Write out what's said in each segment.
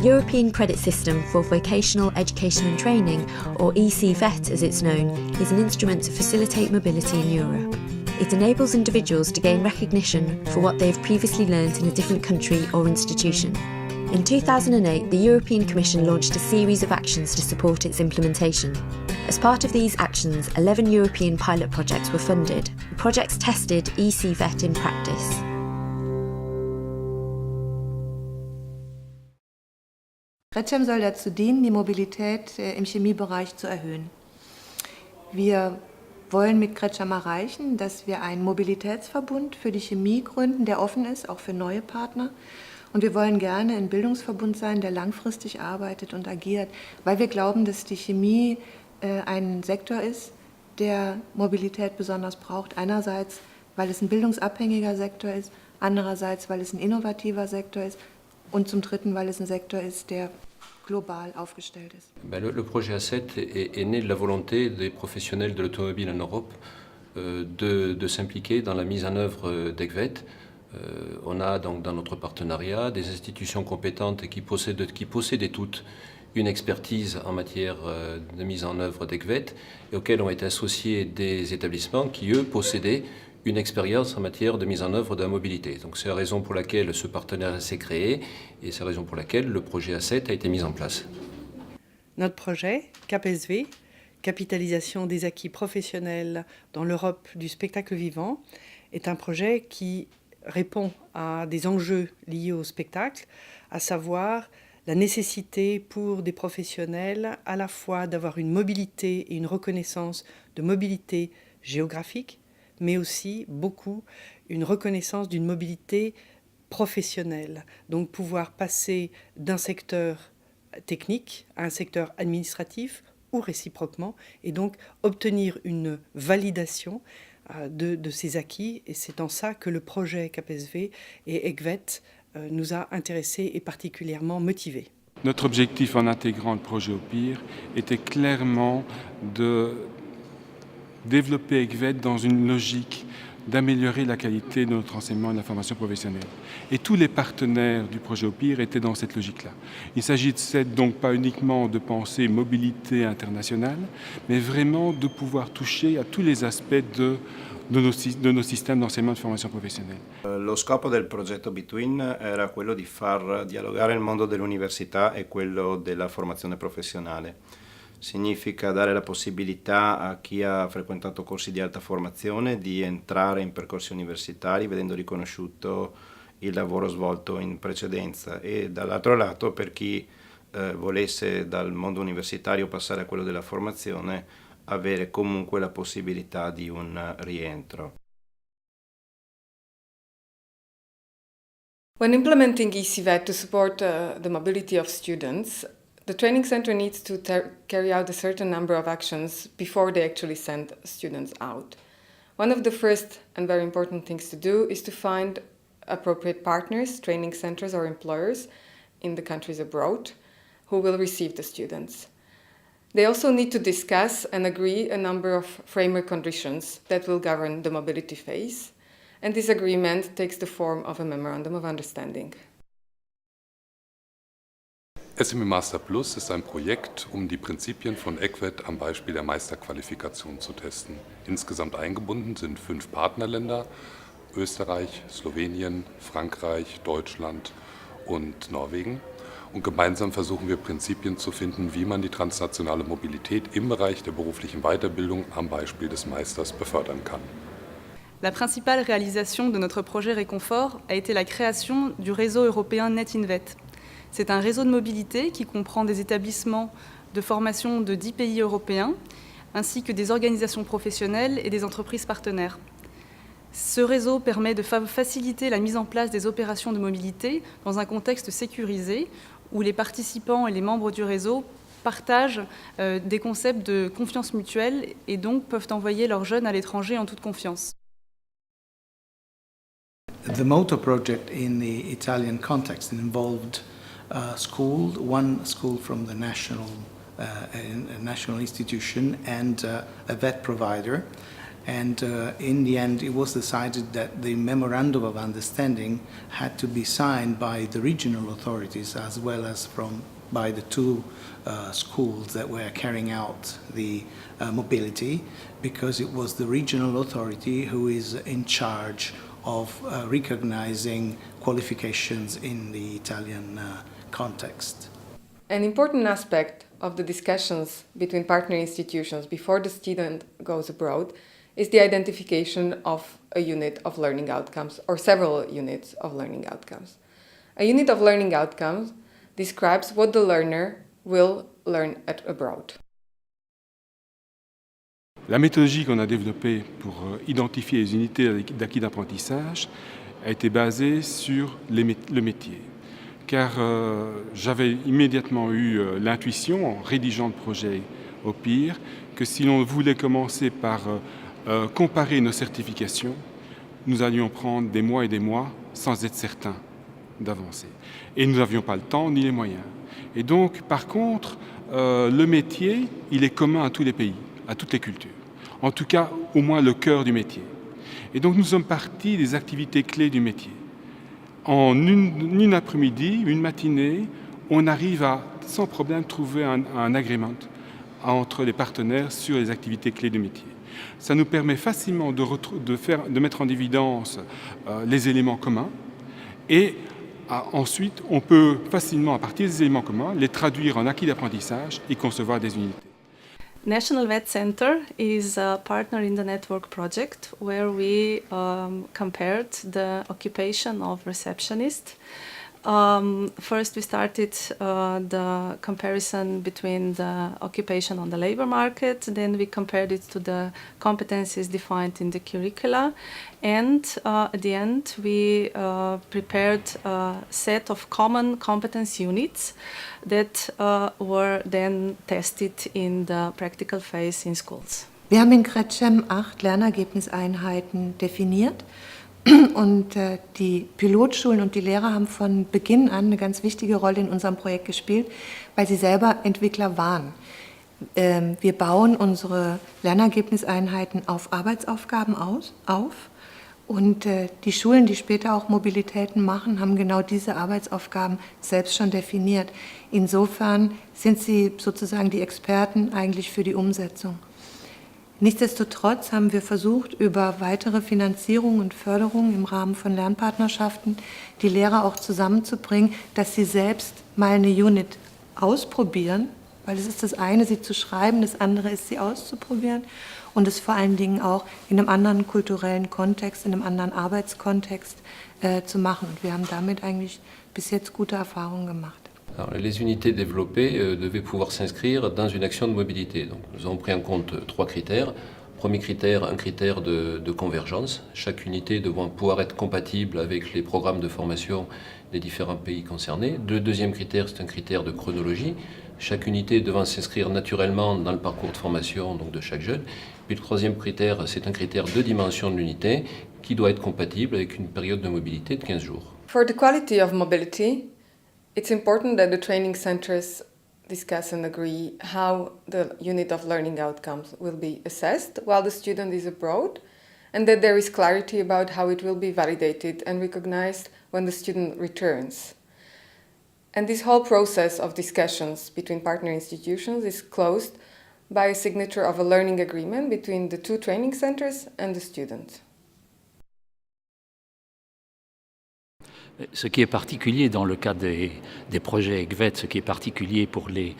European Credit System for Vocational Education and Training, or ECVET as it's known, is an instrument to facilitate mobility in Europe. It enables individuals to gain recognition for what they have previously learnt in a different country or institution. In 2008, the European Commission launched a series of actions to support its implementation. As part of these actions, 11 European pilot projects were funded. The projects tested ECVET in practice. Gretschem soll dazu dienen, die Mobilität im Chemiebereich zu erhöhen. Wir wollen mit Gretschem erreichen, dass wir einen Mobilitätsverbund für die Chemie gründen, der offen ist, auch für neue Partner. Und wir wollen gerne ein Bildungsverbund sein, der langfristig arbeitet und agiert, weil wir glauben, dass die Chemie ein Sektor ist, der Mobilität besonders braucht. Einerseits, weil es ein bildungsabhängiger Sektor ist, andererseits, weil es ein innovativer Sektor ist und zum Dritten, weil es ein Sektor ist, der global aufgestellt ist. Le projet A7 est né de la volonté des professionnels de l'automobile en Europe de s'impliquer dans la mise en œuvre d'ECVET. On a donc dans notre partenariat des institutions compétentes qui possédaient toutes une expertise en matière de mise en œuvre d'ECVET et auxquels ont été associés des établissements qui, eux, possédaient une expérience en matière de mise en œuvre de la mobilité. Donc c'est la raison pour laquelle ce partenariat s'est créé et c'est la raison pour laquelle le projet A7 a été mis en place. Notre projet, CAPSV, Capitalisation des acquis professionnels dans l'Europe du spectacle vivant, est un projet qui répond à des enjeux liés au spectacle, à savoir la nécessité pour des professionnels à la fois d'avoir une mobilité et une reconnaissance de mobilité géographique, mais aussi beaucoup une reconnaissance d'une mobilité professionnelle. Donc pouvoir passer d'un secteur technique à un secteur administratif ou réciproquement, et donc obtenir une validation de ces acquis. Et c'est en ça que le projet CAPSV et ECVET nous a intéressés et particulièrement motivés. Notre objectif en intégrant le projet au PIR était clairement de développer ECVET dans une logique d'améliorer la qualité de notre enseignement et de la formation professionnelle. Et tous les partenaires du projet au PIR étaient dans cette logique-là. Il s'agit donc pas uniquement de penser mobilité internationale, mais vraiment de pouvoir toucher à tous les aspects de nos systèmes d'enseignement e di formazione professionale. Lo scopo del progetto Between era quello di far dialogare il mondo dell'università e quello della formazione professionale. Significa dare la possibilità a chi ha frequentato corsi di alta formazione di entrare in percorsi universitari vedendo riconosciuto il lavoro svolto in precedenza e dall'altro lato per chi volesse dal mondo universitario passare a quello della formazione avere comunque la possibilità di un rientro. When implementing ECVET to support the mobility of students, the training center needs to carry out a certain number of actions before they actually send students out. One of the first and very important things to do is to find appropriate partners, training centers or employers in the countries abroad who will receive the students. They also need to discuss and agree a number of framework conditions that will govern the mobility phase, and this agreement takes the form of a memorandum of understanding. SME Master Plus ist ein Projekt, um die Prinzipien von ECVET am Beispiel der Meisterqualifikation zu testen. Insgesamt eingebunden sind 5 Partnerländer: Österreich, Slowenien, Frankreich, Deutschland und Norwegen. Und gemeinsam versuchen wir Prinzipien zu finden, wie man die transnationale Mobilität im Bereich der beruflichen Weiterbildung am Beispiel des Meisters befördern kann. La principale réalisation de notre projet Réconfort a été la création du réseau européen NetInvet. C'est un réseau de mobilité qui comprend des établissements de formation de 10 pays européens, ainsi que des organisations professionnelles et des entreprises partenaires. Ce réseau permet de faciliter la mise en place des opérations de mobilité dans un contexte sécurisé, où les participants et les membres du réseau partagent des concepts de confiance mutuelle et donc peuvent envoyer leurs jeunes à l'étranger en toute confiance. The motor project in the Italian context involved one school from the national institution and a vet provider And in the end, it was decided that the memorandum of understanding had to be signed by the regional authorities as well as by the two schools that were carrying out the mobility, because it was the regional authority who is in charge of recognizing qualifications in the Italian context. An important aspect of the discussions between partner institutions before the student goes abroad is the identification of a unit of learning outcomes or several units of learning outcomes. A unit of learning outcomes describes what the learner will learn abroad. La méthodologie qu'on a développée pour identifier les unités d'acquis d'apprentissage a été basée sur le métier. Car j'avais immédiatement eu l'intuition, en rédigeant le projet au pire, que si l'on voulait commencer par comparer nos certifications, nous allions prendre des mois et des mois sans être certains d'avancer. Et nous n'avions pas le temps ni les moyens. Et donc, par contre, le métier, il est commun à tous les pays, à toutes les cultures. En tout cas, au moins le cœur du métier. Et donc, nous sommes partis des activités clés du métier. En une après-midi, une matinée, on arrive à, sans problème, trouver un agreement entre les partenaires sur les activités clés du métier. Ça nous permet facilement de mettre en évidence les éléments communs et ensuite, on peut facilement, à partir des éléments communs, les traduire en acquis d'apprentissage et concevoir des unités. National Vet Center is a partner in the network project where we compared the occupation of receptionist. First, we started the comparison between the occupation on the labor market, then we compared it to the competencies defined in the curricula, and at the end we prepared a set of common competence units that were then tested in the practical phase in schools. Wir haben in Gretschem 8 Lernergebniseinheiten definiert. Und die Pilotschulen und die Lehrer haben von Beginn an eine ganz wichtige Rolle in unserem Projekt gespielt, weil sie selber Entwickler waren. Wir bauen unsere Lernergebniseinheiten auf Arbeitsaufgaben auf und die Schulen, die später auch Mobilitäten machen, haben genau diese Arbeitsaufgaben selbst schon definiert. Insofern sind sie sozusagen die Experten eigentlich für die Umsetzung. Nichtsdestotrotz haben wir versucht, über weitere Finanzierung und Förderung im Rahmen von Lernpartnerschaften die Lehrer auch zusammenzubringen, dass sie selbst mal eine Unit ausprobieren, weil es ist das eine, sie zu schreiben, das andere ist, sie auszuprobieren und es vor allen Dingen auch in einem anderen kulturellen Kontext, in einem anderen Arbeitskontext zu machen. Und wir haben damit eigentlich bis jetzt gute Erfahrungen gemacht. Alors, les unités développées devaient pouvoir s'inscrire dans une action de mobilité. Donc, nous avons pris en compte 3 critères. Premier critère, un critère de convergence. Chaque unité devant pouvoir être compatible avec les programmes de formation des différents pays concernés. Le deuxième critère, c'est un critère de chronologie. Chaque unité devant s'inscrire naturellement dans le parcours de formation donc de chaque jeune. Puis le troisième critère, c'est un critère de dimension de l'unité qui doit être compatible avec une période de mobilité de 15 jours. For the quality of mobility, it's important that the training centers discuss and agree how the unit of learning outcomes will be assessed while the student is abroad, and that there is clarity about how it will be validated and recognized when the student returns. And this whole process of discussions between partner institutions is closed by a signature of a learning agreement between the 2 training centers and the student. Ce qui est particulier dans le cas des projets ECVET, ce qui est particulier pour les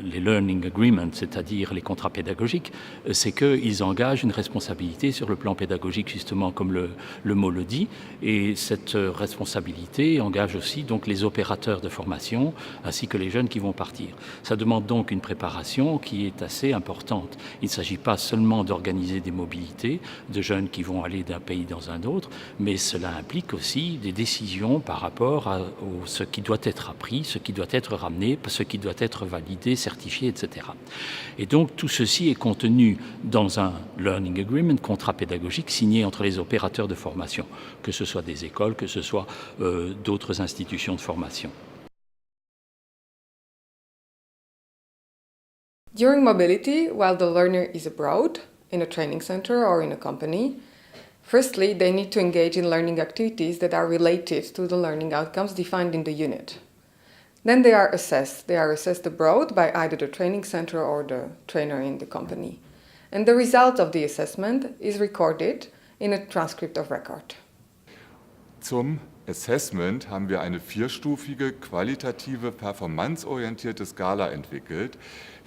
Learning Agreements, c'est-à-dire les contrats pédagogiques, c'est qu'ils engagent une responsabilité sur le plan pédagogique, justement comme le mot le dit, et cette responsabilité engage aussi donc les opérateurs de formation ainsi que les jeunes qui vont partir. Ça demande donc une préparation qui est assez importante. Il ne s'agit pas seulement d'organiser des mobilités de jeunes qui vont aller d'un pays dans un autre, mais cela implique aussi des décisions par rapport à ce qui doit être appris, ce qui doit être ramené, ce qui doit être validé, certifié, etc. Et donc tout ceci est contenu dans un Learning Agreement, contrat pédagogique signé entre les opérateurs de formation, que ce soit des écoles, que ce soit d'autres institutions de formation. During mobility, while the learner is abroad, in a training center or in a company, firstly, they need to engage in learning activities that are related to the learning outcomes defined in the unit. Then they are assessed. They are assessed abroad by either the training center or the trainer in the company. And the result of the assessment is recorded in a transcript of record. Zum Assessment haben wir eine vierstufige, qualitative, performanceorientierte Skala entwickelt.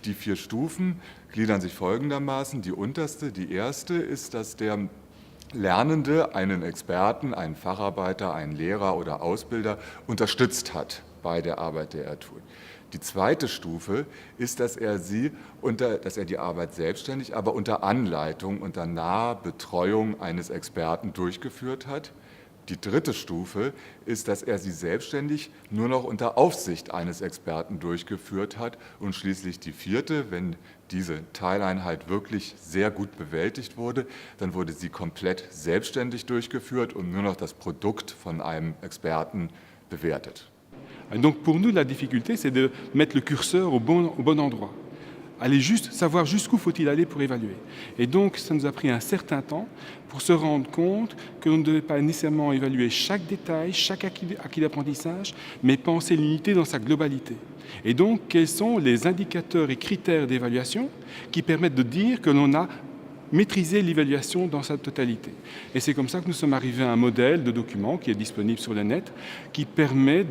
Die 4 Stufen gliedern sich folgendermaßen. Die unterste, die erste, ist, dass der Lernende einen Experten, einen Facharbeiter, einen Lehrer oder Ausbilder unterstützt hat bei der Arbeit, die er tut. Die zweite Stufe ist, dass er die Arbeit selbstständig, aber unter Anleitung, unter naher Betreuung eines Experten durchgeführt hat. Die dritte Stufe ist, dass er sie selbstständig nur noch unter Aufsicht eines Experten durchgeführt hat. Und schließlich die vierte, wenn diese Teileinheit wirklich sehr gut bewältigt wurde, dann wurde sie komplett selbstständig durchgeführt und nur noch das Produkt von einem Experten bewertet. Donc pour nous, la difficulté, c'est de mettre le curseur au bon endroit. Savoir jusqu'où faut-il aller pour évaluer. Et donc, ça nous a pris un certain temps pour se rendre compte que l'on ne devait pas nécessairement évaluer chaque détail, chaque acquis d'apprentissage, mais penser l'unité dans sa globalité. Et donc, quels sont les indicateurs et critères d'évaluation qui permettent de dire que l'on a maîtrisé l'évaluation dans sa totalité. Et c'est comme ça que nous sommes arrivés à un modèle de document qui est disponible sur le net, qui permet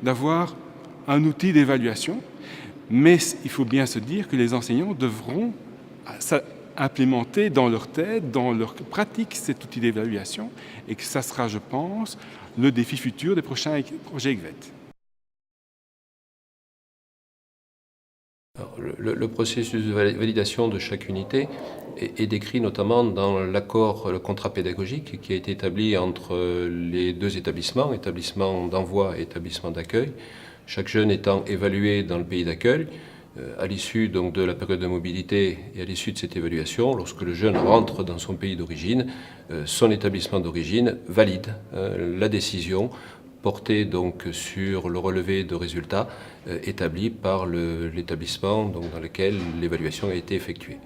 d'avoir un outil d'évaluation. Mais il faut bien se dire que les enseignants devront implémenter dans leur tête, dans leur pratique, cet outil d'évaluation et que ça sera, je pense, le défi futur des prochains projets ECVET. Alors, le processus de validation de chaque unité est décrit notamment dans l'accord, le contrat pédagogique qui a été établi entre les 2 établissements, établissement d'envoi et établissement d'accueil. Chaque jeune étant évalué dans le pays d'accueil, à l'issue donc de la période de mobilité et à l'issue de cette évaluation, lorsque le jeune rentre dans son pays d'origine, son établissement d'origine valide la décision portée donc sur le relevé de résultats établi par l'établissement dans lequel l'évaluation a été effectuée.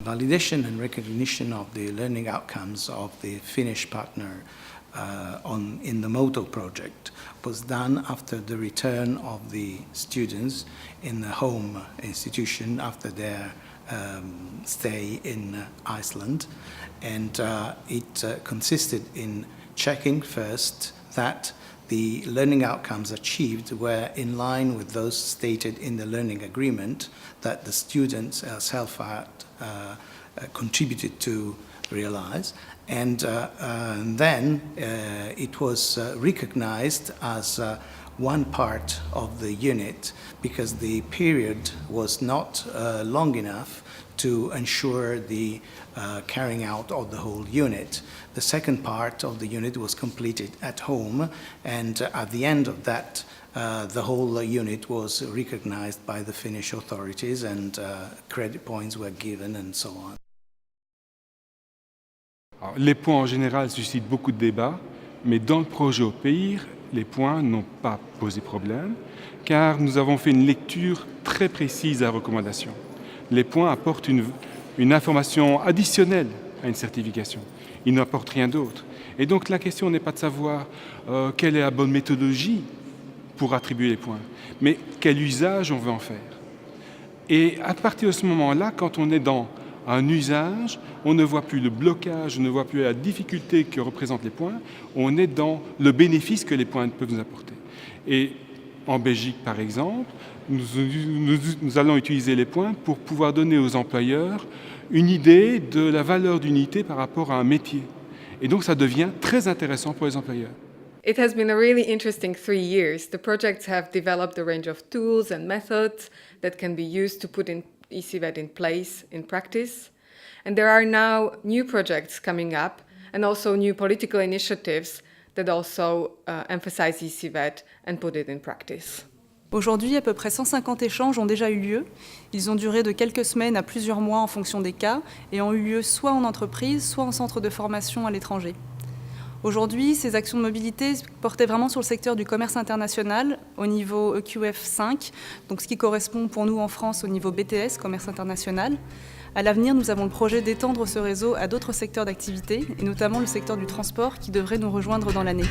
Validation and recognition of the learning outcomes of the Finnish partner in the MOTO project was done after the return of the students in the home institution after their stay in Iceland, and it consisted in checking first that the learning outcomes achieved were in line with those stated in the learning agreement that the students self-had contributed to realize. And then it was recognized as one part of the unit because the period was not long enough to ensure the carrying out of the whole unit. The second part of the unit was completed at home, and at the end of that, the whole unit was recognized by the Finnish authorities, and credit points were given and so on. Alors, les points en général suscitent beaucoup de débats, mais dans le projet OPIR, les points n'ont pas posé problème, car nous avons fait une lecture très précise à la recommandation. Les points apportent une information additionnelle à une certification. Ils n'apportent rien d'autre. Et donc la question n'est pas de savoir quelle est la bonne méthodologie pour attribuer les points, mais quel usage on veut en faire. Et à partir de ce moment-là, quand on est dans un usage, on ne voit plus le blocage, on ne voit plus la difficulté que représentent les points, on est dans le bénéfice que les points peuvent nous apporter. Et en Belgique, par exemple, nous allons utiliser les points pour pouvoir donner aux employeurs une idée de la valeur d'unité par rapport à un métier. Et donc, ça devient très intéressant pour les employeurs. It has been a really interesting 3 years. The projects have developed a range of tools and methods that can be used to put ECVET in place in practice. And there are now new projects coming up and also new political initiatives that also emphasize ECVET and put it in practice. Aujourd'hui, à peu près 150 échanges ont déjà eu lieu. Ils ont duré de quelques semaines à plusieurs mois en fonction des cas et ont eu lieu soit en entreprise, soit en centre de formation à l'étranger. Aujourd'hui, ces actions de mobilité portaient vraiment sur le secteur du commerce international au niveau EQF 5, donc ce qui correspond pour nous en France au niveau BTS, commerce international. À l'avenir, nous avons le projet d'étendre ce réseau à d'autres secteurs d'activité, et notamment le secteur du transport qui devrait nous rejoindre dans l'année.